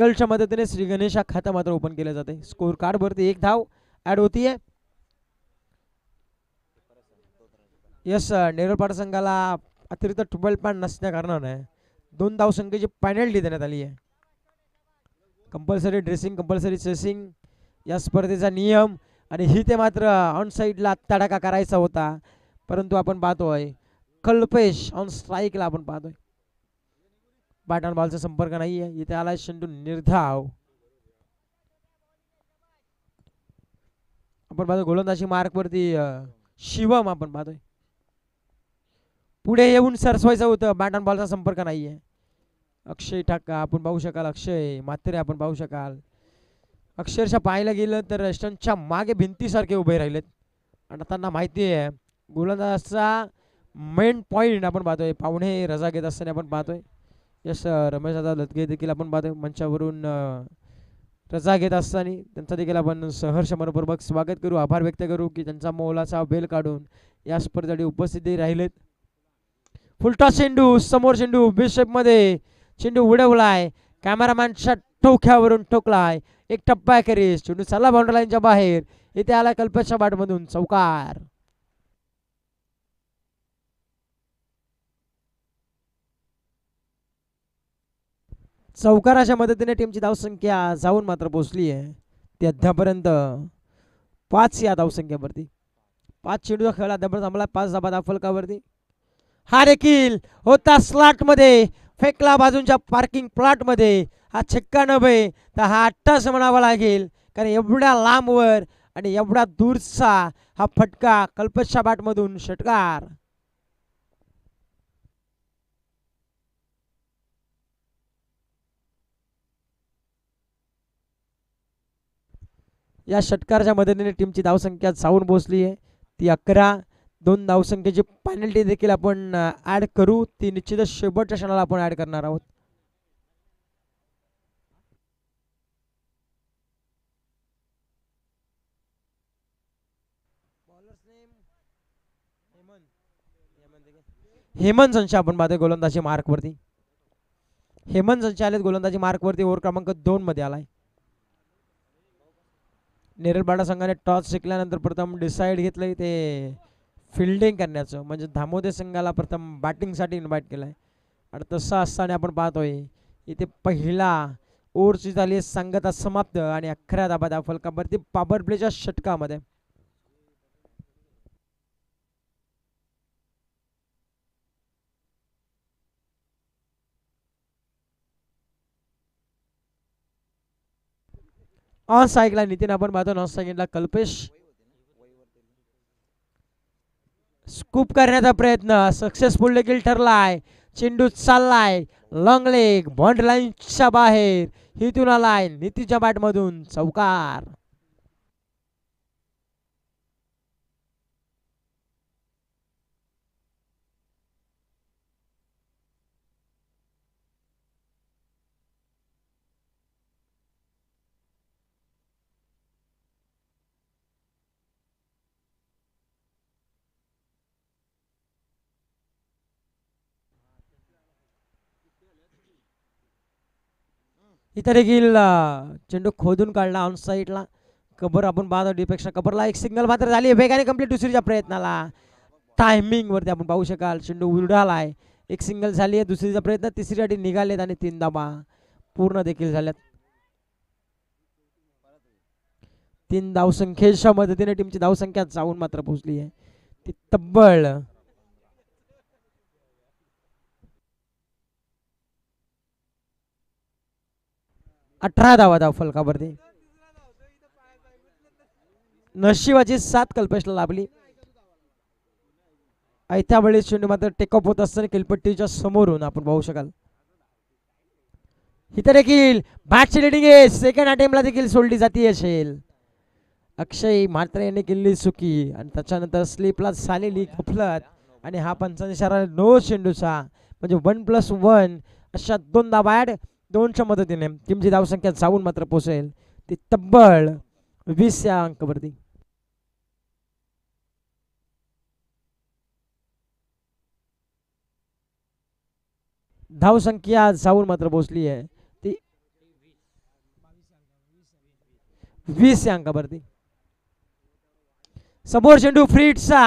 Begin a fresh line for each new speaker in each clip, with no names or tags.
च्या मदतीने श्री गणेश हा खाता मात्र ओपन केलं जाते. स्कोर कार्ड वरती एक धाव ऍड होतीये. यस, नेरळ संघाला अतिरिक्त 12 पॉईंट नसल्या कारणाने 2 धावसंख्येची पेनल्टी देण्यात आली आहे. कंपल्सरी ड्रेसिंग, कंपल्सरी चेसिंग या स्पर्धेचा नियम. आणि ही ते मात्र ऑन साईडला तडाखा करायचा होता, परंतु आपण पाहतोय कल्पेश ऑन स्ट्राईकला आपण पाहतोय. बॅट आणि बॉलचा संपर्क नाहीये. इथे आलाय चेंडू निर्धाव. आपण पाहतो गोलंदाजी मार्क वरती शिवम आपण पाहतोय. पुढे येऊन सरसवायचं होतं, बॅट आणि बॉलचा संपर्क नाहीये. अक्षय ठाकरे आपण पाहू शकाल, अक्षय म्हात्रे आपण पाहू शकाल. अक्षरशः पाहायला गेलं तर स्टंपच्या मागे भिंतीसारखे उभे राहिलेत आणि त्यांना माहिती आहे गोलंदाजाचा मेन पॉइंट आपण पाहतोय. पाहुणे रजा घेत असताना आपण पाहतोय. यस, रमेश दादा लतगे देखील आपण पाहतोय मंचावरून रजा घेत असताना. त्यांचा देखील आपण सहर्ष मनपूर्वक स्वागत करू, आभार व्यक्त करू की त्यांचा मोलाचा वेळ काढून या स्पर्धेसाठी उपस्थिती राहिलेत. फुलटॉस चेंडू, समोर चेंडू बिशेप मध्ये चेंडू उडवलाय, कॅमेरामॅनच्या टोक्यावरून ठोकलाय. एक टप्पा करीस चेंडू चालला बाउंड्री लाईनच्या बाहेर. इथे आला कल्पेशच्या बॅटमधून चौकार. चौकाराच्या मदतीने टीमची धावसंख्या जाऊन मात्र पोहोचली आहे ती अद्यापर्यंत 5 या धावसंख्येवरती. 5 चेंडूचा खेळ अद्यापर्यंत थांबला, 5 धाबा फलकावरती. हा देखील होता स्लॉट मध्ये, फेकला बाजूच्या पार्किंग प्लॉट मध्ये. हा छक्का नव्हे तर हा अट्टाच म्हणावा लागेल, कारण एवढ्या लांबवर आणि एवढ्या दूरचा हा फटका कल्पेशच्या बॅटमधून षटकार. या षटकाराच्या मदतीने टीमची धावसंख्या जाऊन पोहोचली आहे ती 11. 2 धावसंख्येची पेनल्टी देखील आपण ऍड करू, ती निश्चितच शेवटच्या क्षणाला आपण ऍड करणार आहोत. हेमंत संच आपण पाहतोय गोलंदाजी मार्क वरती. हेमंत संच आलेत गोलंदाजी मार्क वरती, ओव्हर क्रमांक 2 मध्ये आलाय. नेरळपाडा संघाने टॉस जिंकल्यानंतर प्रथम डिसाईड घेतलंय ते फिल्डिंग करण्याचं, म्हणजे धामोदे संघाला प्रथम बॅटिंगसाठी इन्व्हाइट केलंय. आणि तसं असताना आपण पाहतोय इथे पहिला ओव्हरची झाली सांगता समाप्त आणि 11 धाबा फलकावरती पॉवर प्लेच्या षटकामध्ये. ऑन साईडला नितीन आपण पाहतो, नॉन साईडला कल्पेश. स्कूप करण्याचा प्रयत्न सक्सेसफुल देखील ठरलाय. चेंडू चाललाय लॉंग लेग, बाउंड्री लाईनच्या बाहेर. हिथून आलाय नितीच्या बॅटमधून चौकार. इथे देखील चेंडू खोदून काढला ऑन साईडला. कबर आपण पाहतो डीपेक्षा कबरला एक सिंगल मात्र झाली वेगाने कंप्लीट दुसरीच्या प्रयत्नाला. टायमिंग वरती आपण पाहू शकाल चेंडू उडालाय. एक सिंगल झाली आहे, दुसरीचा प्रयत्न तिसरीसाठी निघालेत आणि 3 धाबा पूर्ण देखील झाल्यात. 3 धावसंख्येच्या मदतीने टीमची धावसंख्या जाऊन मात्र पोहोचली आहे ती तब्बल 18 धावा फलकावरती. नशिबाची साथ कल्पेशला लाभली. ऐत्या वेळेस चेंडू मात्र टेकअप होत असताना किलपट्टीच्या समोरून आपण पाहू शकाल. इथे देखील बॅटची रेडिंग आहे, सेकंड अटेम्प्टला देखील सोडली जाते असेल. अक्षय म्हात्रे यांनी केलेली चुकी आणि त्याच्यानंतर स्लिपला झालेली गफलत आणि हा पंचांनी इशारा नो चेंडूचा, म्हणजे 1+1 अशा 2 धाबा ऍड. 2च्या मदतीने टीमची धावसंख्या जाऊन मात्र पोहोचेल ती तब्बल 20 या अंकावरती. धावसंख्या जाऊन मात्र पोहोचली आहे ती 20 या अंकावरती. समोर चेंडू फ्रीटचा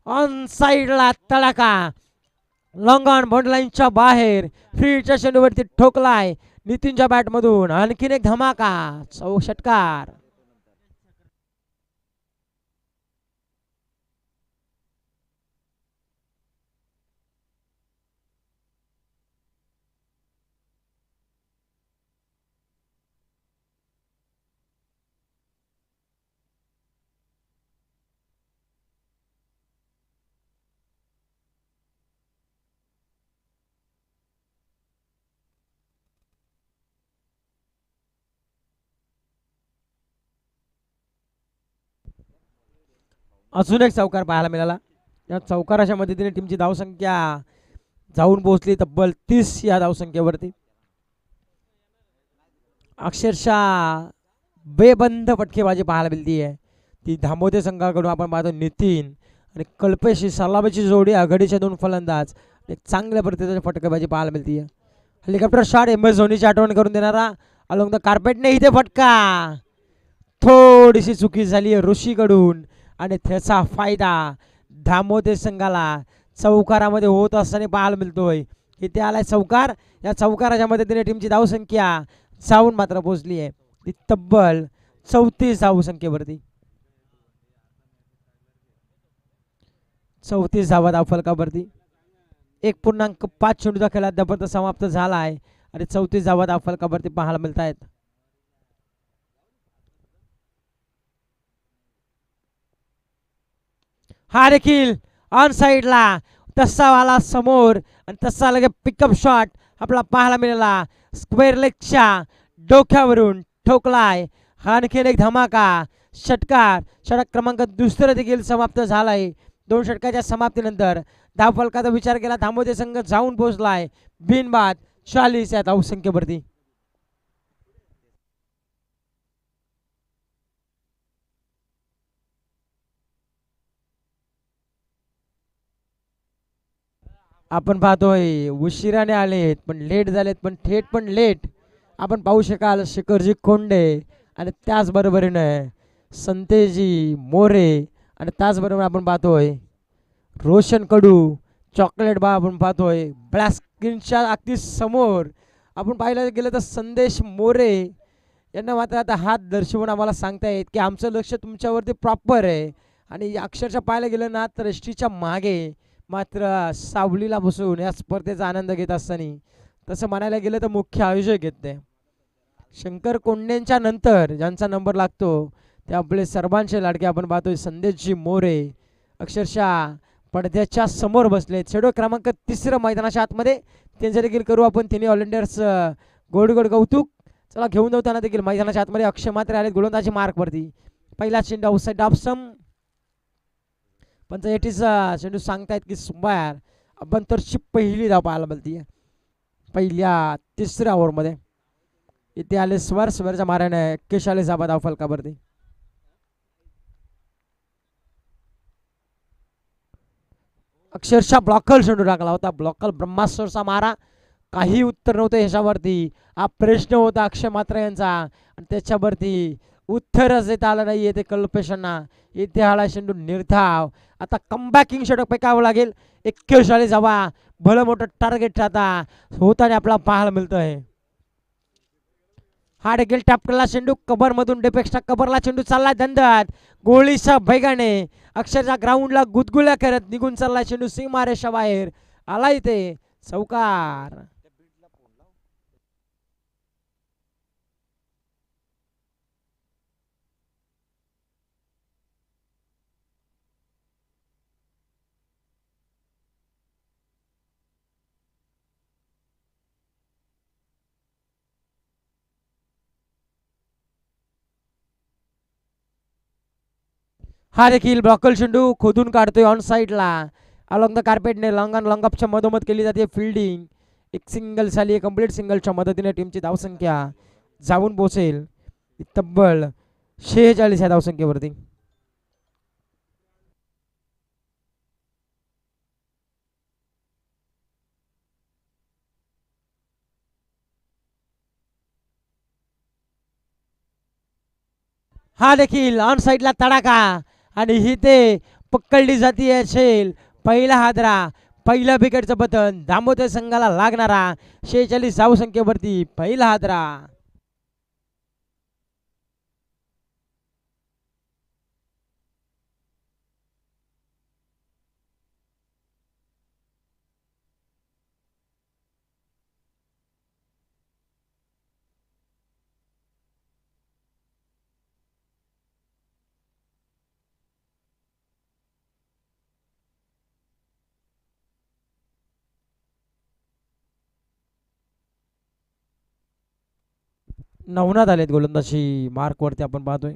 ऑन साइडला तडाखा, लॉंग ऑन बाउंड्री लाईनच्या बाहेर फ्रीटच्या चेंडूवरती ठोकलाय नितीनच्या बॅट मधून. आणखीन एक धमाका, षटकार. अजून एक चौकार पाहायला मिळाला. या चौकाराच्या मदतीने टीमची धावसंख्या जाऊन पोहोचली तब्बल 30 या धावसंख्येवरती. अक्षरशः बेबंद फटकेबाजी पाहायला मिळती आहे. ती धामोदे संघाकडून आपण पाहतो नितीन आणि कल्पेश ही सलामीची जोडी, आघाडीचे दोन फलंदाज. एक चांगल्या पद्धतीची फटकेबाजी पाहायला मिळते. हेलिकॉप्टर शॉट एम एस धोनीची आठवण करून देणारा अलॉंग द कार्पेटने इथे फटका. थोडीशी चुकी झाली आहे ऋषीकडून आणि त्याचा फायदा धामोदे संघाला चौकारामध्ये होत असताना पाहायला मिळतोय. इथे आलाय चौकार. या चौकाराच्या मदतीने टीमची धावसंख्या जाऊन मात्र पोहोचली आहे ती तब्बल 34 धावसंख्येवरती. 34 धावा धावफलकावरती. 1.5 चेंडूचा खेळ अद्यापर्यंत समाप्त झाला आहे आणि 34 धावा धावफलकावरती पाहायला मिळत आहेत. हा देखील ऑन साइडला तसा वाला समोर आणि तसा लगे पिकअप शॉट आपला पाहायला मिळाला. स्क्वेअर लेगच्या डोक्यावरून ठोकलाय. आणखीन एक धमाका, षटकार. षटक क्रमांक दुसरा देखील समाप्त झालाय. 2 षटकाच्या समाप्तीनंतर धावफलकाचा विचार केला धामोदे संघ जाऊन पोहोचलाय बिनबाद 40 या धावसंख्येवरती. आपण पाहतोय उशिराने आलेत पण लेट झालेत, पण थेट पण लेट. आपण पाहू शकाल शिखरजी कोंडे आणि त्याचबरोबरीने संतेजी मोरे आणि त्याचबरोबर आपण पाहतोय रोशन कडू, चॉकलेट बा आपण पाहतोय ब्लॅक स्क्रीनच्या अगदी समोर. आपण पाहायला गेलं तर संदेश मोरे यांना मात्र आता हात दर्शवून आम्हाला सांगतायत की आमचं लक्ष तुमच्यावरती प्रॉपर आहे. आणि अक्षरशः पाहायला गेलं ना तर एसटीच्या मागे मात्र सावलीला बसून या स्पर्धेचा आनंद घेत असताना तसं म्हणायला गेलं तर मुख्य आयोजक आहेत ते शंकर कोंडेंच्या नंतर ज्यांचा नंबर लागतो ते आपले सर्वांचे लाडके आपण पाहतोय संदेशजी मोरे. अक्षरशः पडद्याच्या समोर बसले. चेडो क्रमांक 3 मैदानाच्या आतमध्ये त्यांचं देखील करू आपण. त्यांनी ऑल इंडियर्स गोड गोड कौतुक. चला घेऊन जाताना देखील मैदानाच्या आतमध्ये अक्षय मात्र आले गोलंदाजी मार्कवरती. पहिला चेंडू आउटसाइड ऑफ सम. पंचायतीचा चेंडू सांगतायत की सुंबार अभ्यंतरची पहिली धाव पाहायला मिळते पहिल्या 3ऱ्या ओव्हरमध्ये. इथे आले स्वरच्या माराने 41 धावा धावफलकावरती. अक्षरशः ब्लॉकल चेंडू टाकला होता. ब्लॉकल ब्रह्मास्त्रचा मारा. काही उत्तर नव्हतं ह्याच्यावरती. हा प्रश्न होता अक्षय मात्रा यांचा आणि त्याच्यावरती उत्तरच देता आलं नाही ते कल्पेशांना. इथे आला चेंडू निर्धाव. आता कमबॅकिंग षटक फेकावं लागेल. 41 धावा भलं मोठं टार्गेट आता होताना आपला पाहायला मिळतंय. हा देखील टॅपला चेंडू कबर मधून डिपेक्सच्या कबरला चेंडू चालला दंडात गोळीच्या बैगाने अक्षरशः ग्राउंडला गुदगुल्या करत निघून चालला चेंडू सीमारेषा बाहेर आला. इथे चौकार. हा देखील ब्लॉकल चेंडू खोदून काढतोय ऑन साइडला अलॉंग द कार्पेटने लॉंग ऑन लॉंग अपच्या मधोमध केली जाते फिल्डिंग. एक सिंगल झाली. कंप्लीट सिंगलच्या मदतीने टीमची धावसंख्या जाऊन पोहोचेल तब्बल 46 या धावसंख्येवरती. हा देखील ऑन साईडला तडाखा आणि ही ते पकडली जाती असेल पहिला हादरा. पहिल्या विकेटचं पतन दामोदर संघाला लागणारा 46 धावसंख्येवरती पहिला हादरा. नवनात आलेत गोलंदाजी मार्क वरती आपण पाहतोय.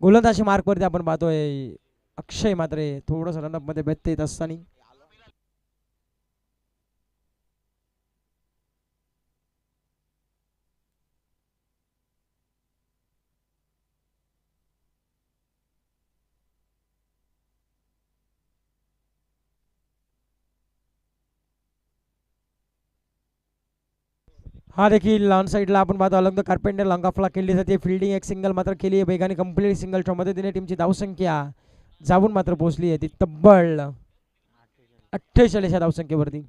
गोलंदाजी मार्क वरती आपण पाहतोय. अक्षय मात्र थोडस रनअप मध्ये व्यत्यय येत असताना हा देखील ऑन साईडला आपण पाहतो अलंग कार्पेंटर लॉंग ऑफला केली जाते. फिल्डिंग एक सिंगल मात्र केली आहे वेगाने कंप्लीट सिंगलच्या मदतीने टीमची धावसंख्या जाऊन मात्र पोहोचली आहे ती तब्बल 48 या धावसंख्येवरती.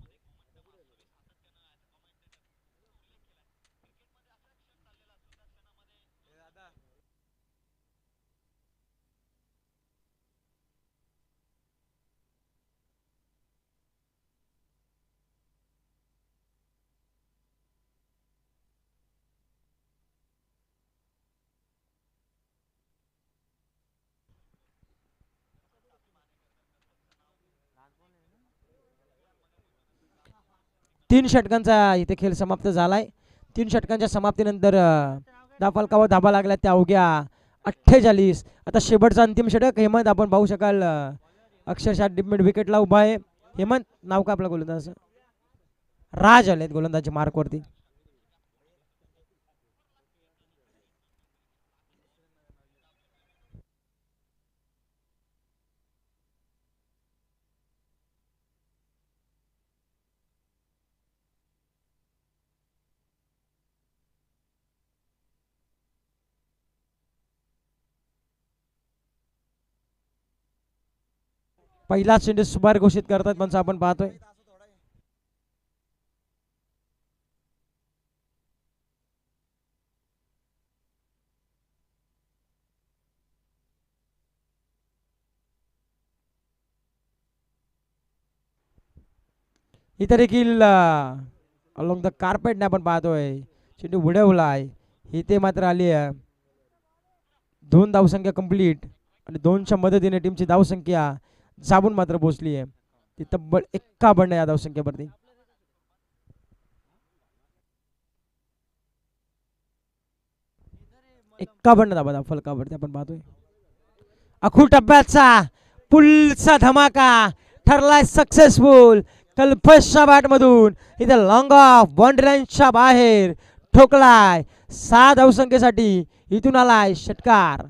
तीन षटकांचा इथे खेळ समाप्त झालाय. तीन षटकांच्या समाप्तीनंतर धाफलकावर धाबा लागला त्या अवघ्या 48. आता शेवटचा अंतिम षटक हेमंत आपण पाहू शकाल अक्षरशः मिड विकेटला उभा आहे. हेमंत नाव का आपला गोलंदाज राज आलेत गोलंदाजी मार्क वरती. पहिला चेंडू सुमार घोषित करतात पण आपण पाहतोय. इथे देखील अलॉंग द कार्पेटने आपण पाहतोय चेंडू उडवलाय. इथे मात्र आली आहे 2 धावसंख्या कंप्लीट आणि 2च्या मदतीने टीमची धावसंख्या जाबून मात्र पोहोचली आहे ती तब्बल 51 या धावसंख्येवरती. 51 धाबा फलकावरती आपण पाहतोय. अखू टप्प्याचा पुलचा धमाका ठरलाय सक्सेसफुल. कल्पेशच्या बॅट मधून इथे लॉंग ऑफ बाउंड्री लाईनच्या बाहेर ठोकलाय. 6 धावसंख्येसाठी इथून आलाय षटकार.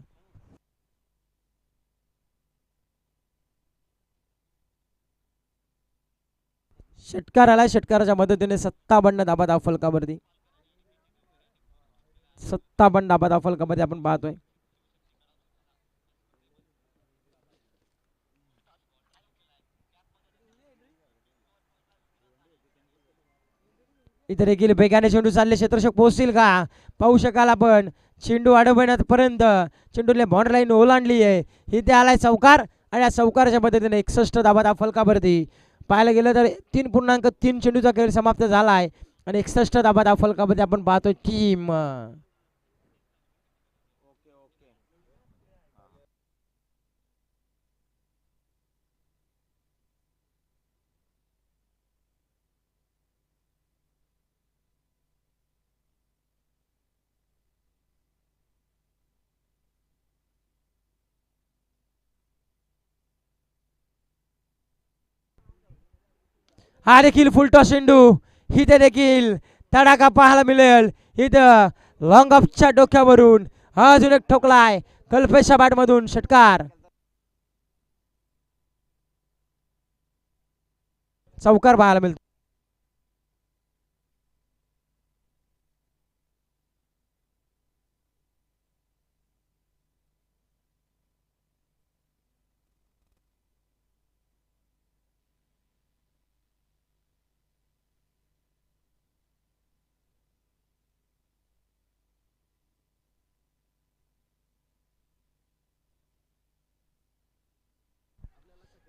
षटकार आलाय. षटकाराच्या मदतीने 57 धाबा धाव फलकावरती. 57 धाबा धाव फलकामध्ये आपण पाहतोय. इथे देखील वेगाने चेंडू चालले क्षेत्ररक्षक पोहोचतील का पाहू शकाल आपण. चेंडू अडवण्यापर्यंत चेंडूने बाउंड्री लाईन ओलांडली आहे. इथे आलाय चौकार आणि या चौकाराच्या मदतीने 61 धाबा धाव फलकावरती. पाहायला गेलं तर 3.3 चेंडूचा खेळ समाप्त झालाय आणि 61 धाबा धाव फलकामध्ये आपण पाहतोय टीम. हा देखील फुलटॉस चेंडू, इथे देखील तडाखा पाहायला मिळेल. इथं लॉंग ऑफच्या डोक्यावरून अजून एक ठोकलाय कल्पेशा बॅट मधून षटकार. चौकार पाहायला मिळतो.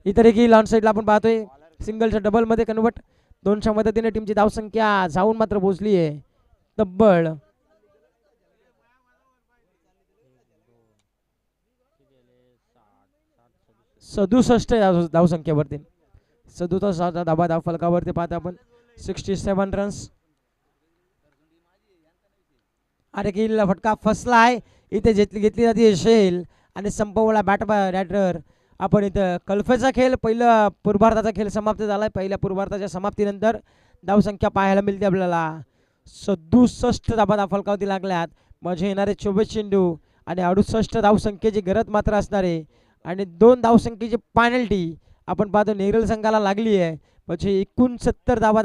इतर देखील ऑन साईडला आपण पाहतोय सिंगलच्या डबल मध्ये कन्वर्ट. 200 मदतीने टीमची धावसंख्या जाऊन मात्र पोहोचली आहे तब्बल 67 धावसंख्येवरती. 67 धाबा धाव फलकावरती पाहता आपण 67 रन्स. अरे किल्ला फटका फसलाय. इथे घेतली जाते शेल आणि संपवला बॅट बॅटर. आपण इथं कल्फेचा खेळ पहिला पूर्वार्धाचा खेळ समाप्त झालाय. पहिल्या पूर्वार्धाच्या समाप्तीनंतर धावसंख्या पाहायला मिळते आपल्याला 67 धाबा फलकावरती लागल्यात. म्हणजे येणारे 24 चेंडू आणि 68 धावसंख्येची गरज मात्र असणारे आणि 2 धावसंख्येची पेनल्टी आपण पाहतो नेरल संघाला लागली आहे. म्हणजे 69 धाबा